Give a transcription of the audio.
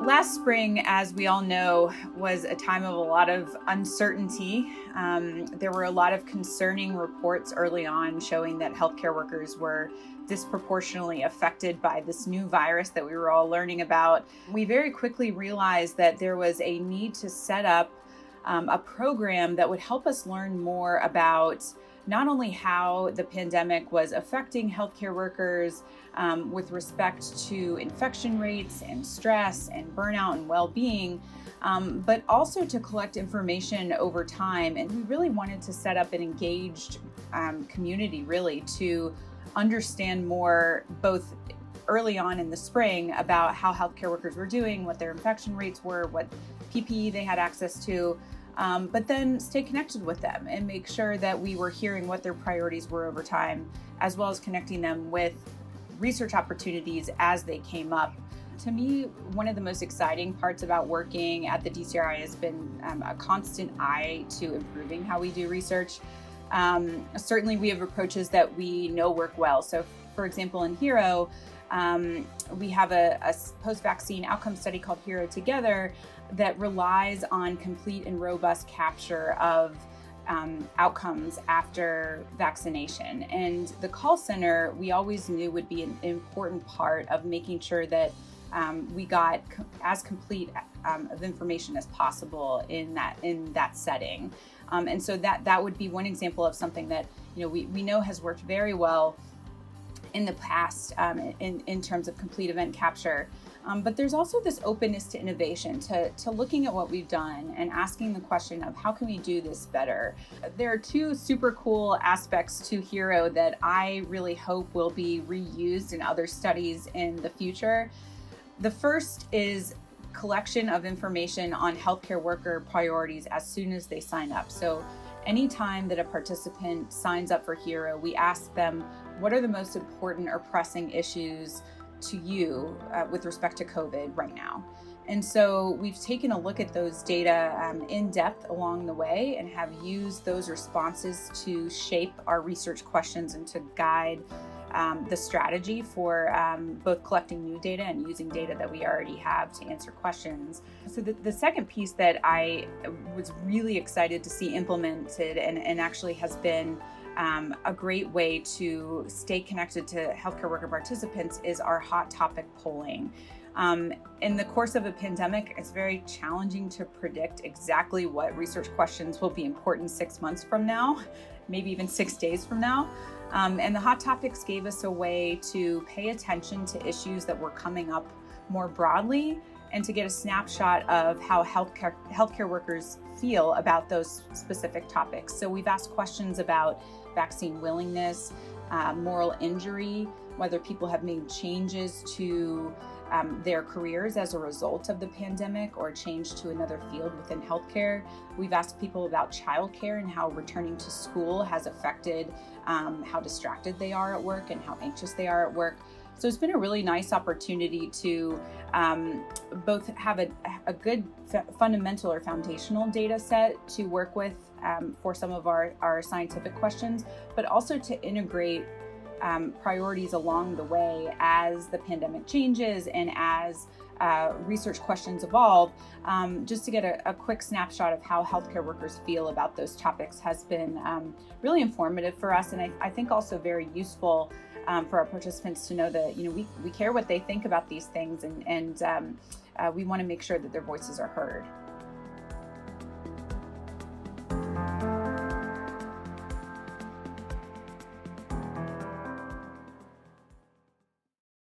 Last spring, as we all know, was a time of a lot of uncertainty. There were a lot of concerning reports early on showing that healthcare workers were disproportionately affected by this new virus that we were all learning about. We very quickly realized that there was a need to set up a program that would help us learn more about not only how the pandemic was affecting healthcare workers with respect to infection rates and stress and burnout and well-being, but also to collect information over time. And we really wanted to set up an engaged community, really, to understand more, both early on in the spring, about how healthcare workers were doing, what their infection rates were, what PPE they had access to, but then stay connected with them and make sure that we were hearing what their priorities were over time, as well as connecting them with research opportunities as they came up. To me, one of the most exciting parts about working at the DCRI has been a constant eye to improving how we do research. Certainly we have approaches that we know work well. So for example, in HERO, we have a post-vaccine outcome study called HERO Together that relies on complete and robust capture of outcomes after vaccination. And the call center, we always knew, would be an important part of making sure that we got as complete of information as possible in that setting. And so that would be one example of something that we know has worked very well in the past in terms of complete event capture. But there's also this openness to innovation, to looking at what we've done and asking the question of how can we do this better. There are two super cool aspects to HERO that I really hope will be reused in other studies in the future. The first is collection of information on healthcare worker priorities as soon as they sign up. So anytime that a participant signs up for HERO, we ask them, what are the most important or pressing issues to you with respect to COVID right now? And so we've taken a look at those data in depth along the way and have used those responses to shape our research questions and to guide the strategy for both collecting new data and using data that we already have to answer questions. So the second piece that I was really excited to see implemented and actually has been a great way to stay connected to healthcare worker participants is our hot topic polling. In the course of a pandemic, it's very challenging to predict exactly what research questions will be important 6 months from now, maybe even 6 days from now. And the hot topics gave us a way to pay attention to issues that were coming up more broadly and to get a snapshot of how healthcare workers feel about those specific topics. So we've asked questions about vaccine willingness, moral injury, whether people have made changes to their careers as a result of the pandemic or changed to another field within healthcare. We've asked people about childcare and how returning to school has affected how distracted they are at work and how anxious they are at work. So it's been a really nice opportunity to both have a good fundamental or foundational data set to work with for some of our scientific questions, but also to integrate priorities along the way as the pandemic changes and as research questions evolve, just to get a quick snapshot of how healthcare workers feel about those topics has been really informative for us, and I think also very useful for our participants to know that we care what they think about these things, and we want to make sure that their voices are heard.